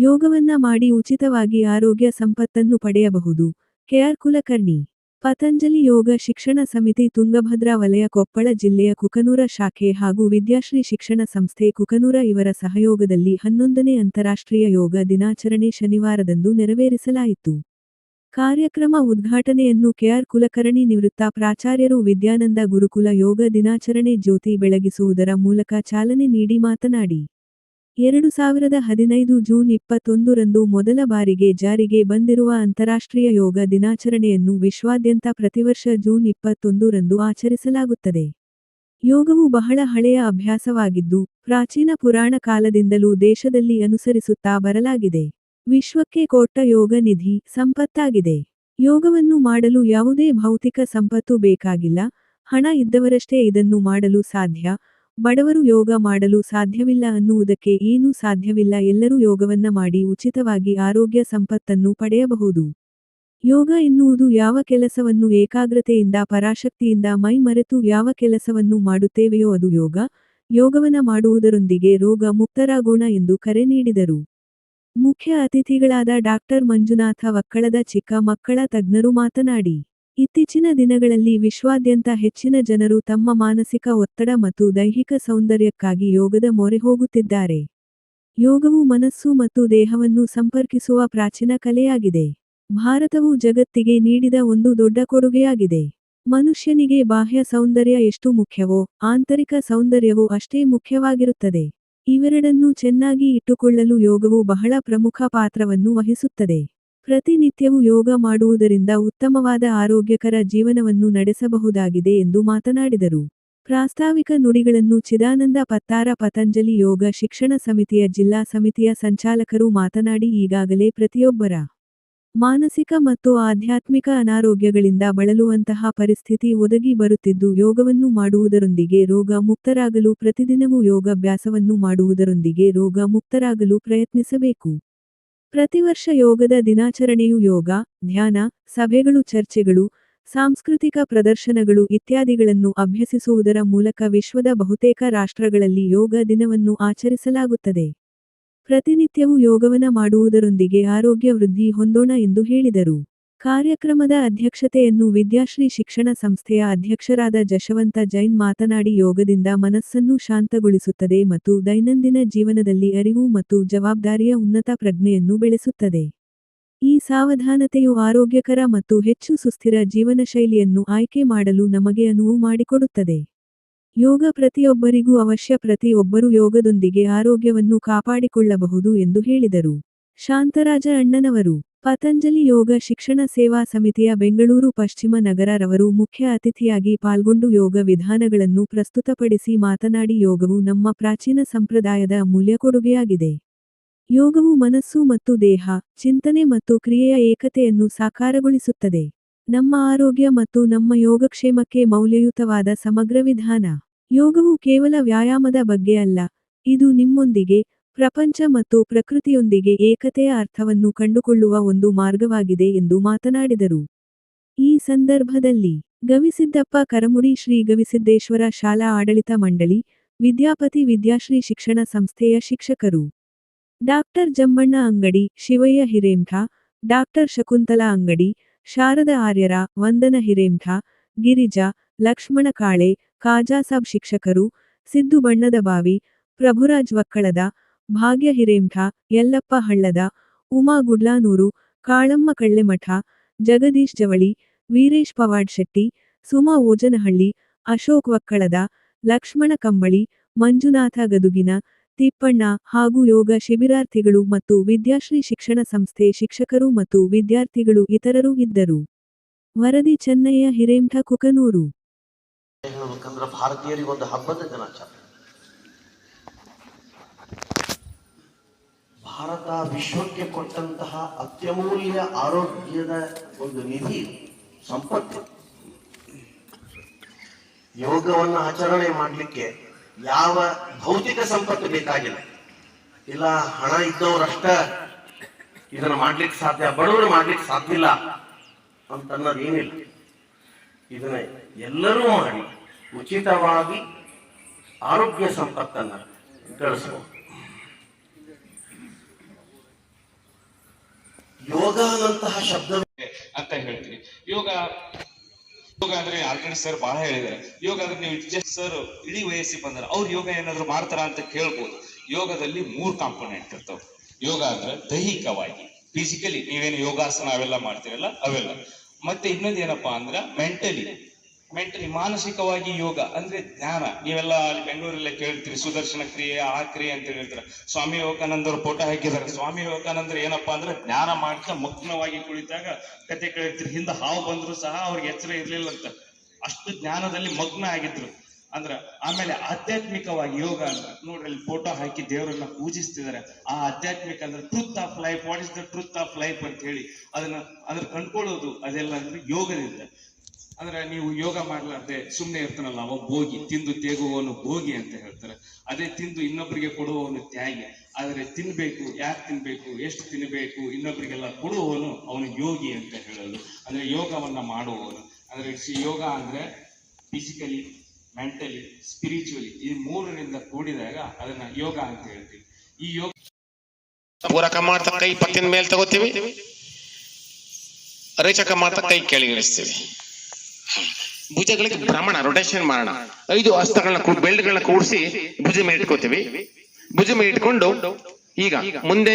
ಯೋಗವನ್ನ ಮಾಡಿ ಉಚಿತವಾಗಿ ಆರೋಗ್ಯ ಸಂಪತ್ತನ್ನು ಪಡೆಯಬಹುದು. ಕೆಆರ್ ಕುಲಕರ್ಣಿ. ಪತಂಜಲಿ ಯೋಗ ಶಿಕ್ಷಣ ಸಮಿತಿ ತುಂಗಭದ್ರಾ ವಲಯ ಕೊಪ್ಪಳ ಜಿಲ್ಲೆಯ ಕುಕನೂರ ಶಾಖೆ ಹಾಗೂ ವಿದ್ಯಾಶ್ರೀ ಶಿಕ್ಷಣ ಸಂಸ್ಥೆ ಕುಕನೂರ ಇವರ ಸಹಯೋಗದಲ್ಲಿ 11ನೇ ಅಂತಾರಾಷ್ಟ್ರೀಯ ಯೋಗ ದಿನಾಚರಣೆ ಶನಿವಾರದಂದು ನೆರವೇರಿಸಲಾಯಿತು. ಕಾರ್ಯಕ್ರಮ ಉದ್ಘಾಟನೆಯನ್ನು ಕೆಆರ್ ಕುಲಕರ್ಣಿ ನಿವೃತ್ತ ಪ್ರಾಚಾರ್ಯರು ವಿದ್ಯಾನಂದ ಗುರುಕುಲ ಯೋಗ ದಿನಾಚರಣೆ ಜ್ಯೋತಿ ಬೆಳಗಿಸುವುದರ ಮೂಲಕ ಚಾಲನೆ ನೀಡಿ ಮಾತನಾಡಿ, 2015 ಜೂನ್ 21ರಂದು ಮೊದಲ ಬಾರಿಗೆ ಜಾರಿಗೆ ಬಂದಿರುವ ಅಂತಾರಾಷ್ಟ್ರೀಯ ಯೋಗ ದಿನಾಚರಣೆಯನ್ನು ವಿಶ್ವಾದ್ಯಂತ ಪ್ರತಿವರ್ಷ ಜೂನ್ 21ರಂದು ಆಚರಿಸಲಾಗುತ್ತದೆ. ಯೋಗವು ಬಹಳ ಹಳೆಯ ಅಭ್ಯಾಸವಾಗಿದ್ದು, ಪ್ರಾಚೀನ ಪುರಾಣ ಕಾಲದಿಂದಲೂ ದೇಶದಲ್ಲಿ ಅನುಸರಿಸುತ್ತಾ ಬರಲಾಗಿದೆ. ವಿಶ್ವಕ್ಕೆ ಕೊಟ್ಟ ಯೋಗ ನಿಧಿ, ಸಂಪತ್ತಾಗಿದೆ. ಯೋಗವನ್ನು ಮಾಡಲು ಯಾವುದೇ ಭೌತಿಕ ಸಂಪತ್ತು ಬೇಕಾಗಿಲ್ಲ, ಹಣ ಇದ್ದವರಷ್ಟೇ ಇದನ್ನು ಮಾಡಲು ಸಾಧ್ಯ, ಬಡವರು ಯೋಗ ಮಾಡಲು ಸಾಧ್ಯವಿಲ್ಲ ಅನ್ನುವುದಕ್ಕೆ ಏನೂ ಸಾಧ್ಯವಿಲ್ಲ. ಎಲ್ಲರೂ ಯೋಗವನ್ನ ಮಾಡಿ ಉಚಿತವಾಗಿ ಆರೋಗ್ಯ ಸಂಪತ್ತನ್ನು ಪಡೆಯಬಹುದು. ಯೋಗ ಎನ್ನುವುದು ಯಾವ ಕೆಲಸವನ್ನು ಏಕಾಗ್ರತೆಯಿಂದ ಪರಾಶಕ್ತಿಯಿಂದ ಮೈ ಮರೆತು ಯಾವ ಕೆಲಸವನ್ನು ಮಾಡುತ್ತೇವೆಯೋ ಅದು ಯೋಗ. ಯೋಗವನ್ನ ಮಾಡುವುದರೊಂದಿಗೆ ರೋಗ ಮುಕ್ತರಾಗೋಣ ಎಂದು ಕರೆ ನೀಡಿದರು. ಮುಖ್ಯ ಅತಿಥಿಗಳಾದ ಡಾಕ್ಟರ್ ಮಂಜುನಾಥ ವಕ್ಕಳದ ಚಿಕ್ಕ ಮಕ್ಕಳ ತಜ್ಞರು ಮಾತನಾಡಿ, ಇತ್ತೀಚಿನ ದಿನಗಳಲ್ಲಿ ವಿಶ್ವಾದ್ಯಂತ ಹೆಚ್ಚಿನ ಜನರು ತಮ್ಮ ಮಾನಸಿಕ ಒತ್ತಡ ಮತ್ತು ದೈಹಿಕ ಸೌಂದರ್ಯಕ್ಕಾಗಿ ಯೋಗದ ಮೊರೆ ಹೋಗುತ್ತಿದ್ದಾರೆ. ಯೋಗವು ಮನಸ್ಸು ಮತ್ತು ದೇಹವನ್ನು ಸಂಪರ್ಕಿಸುವ ಪ್ರಾಚೀನ ಕಲೆಯಾಗಿದೆ. ಭಾರತವು ಜಗತ್ತಿಗೆ ನೀಡಿದ ಒಂದು ದೊಡ್ಡ ಕೊಡುಗೆಯಾಗಿದೆ. ಮನುಷ್ಯನಿಗೆ ಬಾಹ್ಯ ಸೌಂದರ್ಯ ಎಷ್ಟು ಮುಖ್ಯವೋ, ಆಂತರಿಕ ಸೌಂದರ್ಯವೂ ಅಷ್ಟೇ ಮುಖ್ಯವಾಗಿರುತ್ತದೆ. ಇವೆರಡನ್ನೂ ಚೆನ್ನಾಗಿ ಇಟ್ಟುಕೊಳ್ಳಲು ಯೋಗವು ಬಹಳ ಪ್ರಮುಖ ಪಾತ್ರವನ್ನು ವಹಿಸುತ್ತದೆ. ಪ್ರತಿನಿತ್ಯವೂ ಯೋಗ ಮಾಡುವುದರಿಂದ ಉತ್ತಮವಾದ ಆರೋಗ್ಯಕರ ಜೀವನವನ್ನು ನಡೆಸಬಹುದಾಗಿದೆ ಎಂದು ಮಾತನಾಡಿದರು. ಪ್ರಾಸ್ತಾವಿಕ ನುಡಿಗಳನ್ನು ಚಿದಾನಂದ ಪತ್ತಾರ ಪತಂಜಲಿ ಯೋಗ ಶಿಕ್ಷಣ ಸಮಿತಿಯ ಜಿಲ್ಲಾ ಸಮಿತಿಯ ಸಂಚಾಲಕರು ಮಾತನಾಡಿ, ಈಗಾಗಲೇ ಪ್ರತಿಯೊಬ್ಬರ ಮಾನಸಿಕ ಮತ್ತು ಆಧ್ಯಾತ್ಮಿಕ ಅನಾರೋಗ್ಯಗಳಿಂದ ಬಳಲುವಂತಹ ಪರಿಸ್ಥಿತಿ ಒದಗಿ ಬರುತ್ತಿದ್ದು, ಯೋಗವನ್ನು ಮಾಡುವುದರೊಂದಿಗೆ ರೋಗ ಮುಕ್ತರಾಗಲು ಪ್ರತಿದಿನವೂ ಯೋಗಾಭ್ಯಾಸವನ್ನು ಮಾಡುವುದರೊಂದಿಗೆ ರೋಗ ಮುಕ್ತರಾಗಲು ಪ್ರಯತ್ನಿಸಬೇಕು. ಪ್ರತಿವರ್ಷ ಯೋಗದ ದಿನಾಚರಣೆಯು ಯೋಗ, ಧ್ಯಾನ, ಸಭೆಗಳು, ಚರ್ಚೆಗಳು, ಸಾಂಸ್ಕೃತಿಕ ಪ್ರದರ್ಶನಗಳು ಇತ್ಯಾದಿಗಳನ್ನು ಅಭ್ಯಸಿಸುವುದರ ಮೂಲಕ ವಿಶ್ವದ ಬಹುತೇಕ ರಾಷ್ಟ್ರಗಳಲ್ಲಿ ಯೋಗ ದಿನವನ್ನು ಆಚರಿಸಲಾಗುತ್ತದೆ. ಪ್ರತಿನಿತ್ಯವೂ ಯೋಗವನ್ನ ಮಾಡುವುದರೊಂದಿಗೆ ಆರೋಗ್ಯ ವೃದ್ಧಿ ಹೊಂದೋಣ ಎಂದು ಹೇಳಿದರು. ಕಾರ್ಯಕ್ರಮದ ಅಧ್ಯಕ್ಷತೆಯನ್ನು ವಿದ್ಯಾಶ್ರೀ ಶಿಕ್ಷಣ ಸಂಸ್ಥೆಯ ಅಧ್ಯಕ್ಷರಾದ ಜಶವಂತ ಜೈನ್ ಮಾತನಾಡಿ, ಯೋಗದಿಂದ ಮನಸ್ಸನ್ನು ಶಾಂತಗೊಳಿಸುತ್ತದೆ ಮತ್ತು ದೈನಂದಿನ ಜೀವನದಲ್ಲಿ ಅರಿವು ಮತ್ತು ಜವಾಬ್ದಾರಿಯ ಉನ್ನತ ಪ್ರಜ್ಞೆಯನ್ನು ಬೆಳೆಸುತ್ತದೆ. ಈ ಸಾವಧಾನತೆಯು ಆರೋಗ್ಯಕರ ಮತ್ತು ಹೆಚ್ಚು ಸುಸ್ಥಿರ ಜೀವನಶೈಲಿಯನ್ನು ಆಯ್ಕೆ ಮಾಡಲು ನಮಗೆ ಅನುವು ಮಾಡಿಕೊಡುತ್ತದೆ. ಯೋಗ ಪ್ರತಿಯೊಬ್ಬರಿಗೂ ಅವಶ್ಯ. ಪ್ರತಿಯೊಬ್ಬರೂ ಯೋಗದೊಂದಿಗೆ ಆರೋಗ್ಯವನ್ನು ಕಾಪಾಡಿಕೊಳ್ಳಬಹುದು ಎಂದು ಹೇಳಿದರು. ಶಾಂತರಾಜ ಅಣ್ಣನವರು, ಪತಂಜಲಿ ಯೋಗ ಶಿಕ್ಷಣ ಸೇವಾ ಸಮಿತಿಯ ಬೆಂಗಳೂರು ಪಶ್ಚಿಮ ನಗರ ರವರು ಮುಖ್ಯ ಅತಿಥಿಯಾಗಿ ಪಾಲ್ಗೊಂಡು ಯೋಗ ವಿಧಾನಗಳನ್ನು ಪ್ರಸ್ತುತಪಡಿಸಿ ಮಾತನಾಡಿ, ಯೋಗವು ನಮ್ಮ ಪ್ರಾಚೀನ ಸಂಪ್ರದಾಯದ ಅಮೂಲ್ಯ ಕೊಡುಗೆಯಾಗಿದೆ. ಯೋಗವು ಮನಸ್ಸು ಮತ್ತು ದೇಹ, ಚಿಂತನೆ ಮತ್ತು ಕ್ರಿಯೆಯ ಏಕತೆಯನ್ನು ಸಾಕಾರಗೊಳಿಸುತ್ತದೆ. ನಮ್ಮ ಆರೋಗ್ಯ ಮತ್ತು ನಮ್ಮ ಯೋಗಕ್ಷೇಮಕ್ಕೆ ಮೌಲ್ಯಯುತವಾದ ಸಮಗ್ರ ವಿಧಾನ. ಯೋಗವು ಕೇವಲ ವ್ಯಾಯಾಮದ ಬಗ್ಗೆ ಅಲ್ಲ, ಇದು ನಿಮ್ಮೊಂದಿಗೆ, ಪ್ರಪಂಚ ಮತ್ತು ಪ್ರಕೃತಿಯೊಂದಿಗೆ ಏಕತೆಯ ಅರ್ಥವನ್ನು ಕಂಡುಕೊಳ್ಳುವ ಒಂದು ಮಾರ್ಗವಾಗಿದೆ ಎಂದು ಮಾತನಾಡಿದರು. ಈ ಸಂದರ್ಭದಲ್ಲಿ ಗವಿಸಿದ್ದಪ್ಪ ಕರಮುಡಿ, ಶ್ರೀ ಗವಿಸಿದ್ದೇಶ್ವರ ಶಾಲಾ ಆಡಳಿತ ಮಂಡಳಿ, ವಿದ್ಯಾಪತಿ ವಿದ್ಯಾಶ್ರೀ ಶಿಕ್ಷಣ ಸಂಸ್ಥೆಯ ಶಿಕ್ಷಕರು, ಡಾಕ್ಟರ್ ಜಮ್ಮಣ್ಣ ಅಂಗಡಿ, ಶಿವಯ್ಯ ಹಿರೇಮಠ, ಡಾಕ್ಟರ್ ಶಕುಂತಲಾ ಅಂಗಡಿ, ಶಾರದ ಆರ್ಯರ, ವಂದನ ಹಿರೇಮಠ, ಗಿರಿಜಾ, ಲಕ್ಷ್ಮಣ ಕಾಳೆ, ಖಾಜಾಸಾಬ್ ಶಿಕ್ಷಕರು, ಸಿದ್ದು ಬಣ್ಣದಬಾವಿ, ಪ್ರಭುರಾಜ್ ವಕ್ಕಳದ, ಭಾಗ್ಯ ಹಿರೇಮಠ, ಯಲ್ಲಪ್ಪ ಹಳ್ಳದ, ಉಮಾ ಗುಡ್ಲಾನೂರು, ಕಾಳಮ್ಮ ಕಳ್ಳೆಮಠ, ಜಗದೀಶ್ ಜವಳಿ, ವೀರೇಶ್ ಪವಾಡ್ ಶೆಟ್ಟಿ, ಸುಮಾ ಓಜನಹಳ್ಳಿ, ಅಶೋಕ್ ವಕ್ಕಳದ, ಲಕ್ಷ್ಮಣ ಕಂಬಳಿ, ಮಂಜುನಾಥ ಗದುಗಿನ, ತಿಪ್ಪಣ್ಣ ಹಾಗೂ ಯೋಗ ಶಿಬಿರಾರ್ಥಿಗಳು ಮತ್ತು ವಿದ್ಯಾಶ್ರೀ ಶಿಕ್ಷಣ ಸಂಸ್ಥೆ ಶಿಕ್ಷಕರು ಮತ್ತು ವಿದ್ಯಾರ್ಥಿಗಳು ಇತರರು ಇದ್ದರು. ವರದಿ ಚೆನ್ನಯ್ಯ ಹಿರೇಮಠ, ಕುಕನೂರು. ಹೇಳಬೇಕಂದ್ರೆ ಭಾರತೀಯರಿಗೊಂದು ಹಬ್ಬದ ದಿನಾಚರಣೆ. ಭಾರತ ವಿಶ್ವಕ್ಕೆ ಕೊಟ್ಟಂತಹ ಅತ್ಯಮೂಲ್ಯ ಆರೋಗ್ಯದ ಒಂದು ನಿಧಿ, ಸಂಪತ್ತು. ಯೋಗವನ್ನು ಆಚರಣೆ ಮಾಡಲಿಕ್ಕೆ ಯಾವ ಭೌತಿಕ ಸಂಪತ್ತು ಬೇಕಾಗಿಲ್ಲ. ಇಲ್ಲ ಹಣ ಇದ್ದವರಷ್ಟ ಇದನ್ನು ಮಾಡ್ಲಿಕ್ಕೆ ಸಾಧ್ಯ, ಬಡವರು ಮಾಡ್ಲಿಕ್ಕೆ ಸಾಧ್ಯ ಇಲ್ಲ ಅಂತನ್ನೋದು ಏನಿಲ್ಲ. ಇದನ್ನ ಎಲ್ಲರೂ ಮಾಡಿ ಉಚಿತವಾಗಿ ಆರೋಗ್ಯ ಸಂಪತ್ತನ್ನು ಗಳಿಸಬಹುದು. ಯೋಗ ಅನ್ನಂತಹ ಶಬ್ದ ಅಂತ ಹೇಳ್ತೀನಿ. ಯೋಗ ಅಂದ್ರೆ ಆಲ್ರೆಡಿ ಸರ್ ಬಹಳ ಹೇಳಿದ್ದಾರೆ. ಯೋಗ ಅಂದ್ರೆ ನೀವು ಜಸ್ಟ್ ಸರ್ ಇಡೀ ವಯಸ್ಸಿಗೆ ಬಂದ್ರೆ ಅವ್ರು ಯೋಗ ಏನಾದ್ರು ಮಾಡ್ತಾರ ಅಂತ ಕೇಳ್ಬೋದು. ಯೋಗದಲ್ಲಿ 3 ಕಾಂಪೋನೆಂಟ್ ಇರ್ತಾವ. ಯೋಗ ಅಂದ್ರೆ ದೈಹಿಕವಾಗಿ ಫಿಸಿಕಲಿ ನೀವೇನು ಯೋಗಾಸನ ಅವೆಲ್ಲ ಮಾಡ್ತೀರಲ್ಲ ಅವೆಲ್ಲ. ಮತ್ತೆ ಇನ್ನೊಂದು ಏನಪ್ಪಾ ಅಂದ್ರ ಮೆಂಟಲಿ ಮಾನಸಿಕವಾಗಿ ಯೋಗ ಅಂದ್ರೆ ಜ್ಞಾನ. ನೀವೆಲ್ಲ ಅಲ್ಲಿ ಬೆಂಗಳೂರಲ್ಲೇ ಕೇಳ್ತೀರಿ ಸುದರ್ಶನ ಕ್ರಿಯೆ ಆ ಕ್ರಿಯೆ ಅಂತ ಹೇಳ್ತಾರೆ. ಸ್ವಾಮಿ ವಿವೇಕಾನಂದರ ಫೋಟೋ ಹಾಕಿದ್ದಾರೆ. ಸ್ವಾಮಿ ವಿವೇಕಾನಂದ್ರ ಏನಪ್ಪಾ ಅಂದ್ರೆ ಜ್ಞಾನ ಮಾಡ್ತಾ ಮಗ್ನವಾಗಿ ಕುಳಿತಾಗ ಕತೆ ಕೇಳ್ತೀರಿ, ಹಿಂದೆ ಹಾವು ಬಂದ್ರು ಸಹ ಅವ್ರಿಗೆ ಎಚ್ಚರ ಇರ್ಲಿಲ್ಲ ಅಂತ, ಅಷ್ಟು ಜ್ಞಾನದಲ್ಲಿ ಮಗ್ನ ಆಗಿದ್ರು. ಅಂದ್ರ ಆಮೇಲೆ ಆಧ್ಯಾತ್ಮಿಕವಾಗಿ ಯೋಗ ಅಂದ್ರೆ ನೋಡ್ರಿ ಅಲ್ಲಿ ಫೋಟೋ ಹಾಕಿ ದೇವರನ್ನ ಪೂಜಿಸ್ತಿದ್ದಾರೆ. ಆ ಆಧ್ಯಾತ್ಮಿಕ ಅಂದ್ರೆ truth of life. What is the truth of life ಅಂತ ಹೇಳಿ ಅದ್ರ ಕಂಡ್ಕೊಳ್ಳೋದು ಅದೆಲ್ಲ ಅಂದ್ರೆ ಯೋಗದಿಂದ. ಅಂದ್ರೆ ನೀವು ಯೋಗ ಮಾಡ್ಲಾರ್ದೆ ಸುಮ್ಮನೆ ಇರ್ತಾನಲ್ಲ ಅವ ಭೋಗಿ, ತಿಂದು ತೇಗುವವನು ಭೋಗಿ ಅಂತ ಹೇಳ್ತಾರೆ. ಅದೇ ತಿಂದು ಇನ್ನೊಬ್ಬರಿಗೆ ಕೊಡುವವನು ತ್ಯಾಗಿ. ಆದ್ರೆ ತಿನ್ಬೇಕು, ಯಾಕೆ ತಿನ್ಬೇಕು, ಎಷ್ಟು ತಿನ್ಬೇಕು, ಇನ್ನೊಬ್ಬರಿಗೆಲ್ಲ ಕೊಡುವವನು ಅವನು ಯೋಗಿ ಅಂತ ಹೇಳೋದು. ಅಂದ್ರೆ ಯೋಗವನ್ನ ಮಾಡುವವನು. ಅಂದ್ರೆ ಯೋಗ ಅಂದ್ರೆ ಫಿಸಿಕಲಿ, ಮೆಂಟಲಿ, ಸ್ಪಿರಿಚುವಲಿ ಈ 3ರಿಂದ ಕೂಡಿದಾಗ ಅದನ್ನ ಯೋಗ ಅಂತ ಹೇಳ್ತೀವಿ. ಈ ಯೋಗ ಪೂರಕ ಮಾಡ್ತಾ ಕೈ ಪತ್ತಿನ ಮೇಲೆ ತಗೋತೀವಿ, ರೇಚಕ ಮಾಡ್ತಾ ಕೈ ಕೆಳಗೆ ಇಳಿಸ್ತೀವಿ. ಭುಜಗಳಿಗೆ ಭ್ರಮಣ ರೊಟೇಷನ್ ಮಾಡೋಣ. 5 ಹಸ್ತಗಳನ್ನ ಬೆಲ್ಟ್ಗಳನ್ನ ಕೂಡಿಸಿ ಭುಜ ಮೇಲೆ ಇಟ್ಕೋತೀವಿ. ಭುಜ ಮೇಲೆ ಇಟ್ಕೊಂಡು ಈಗ ಮುಂದೆ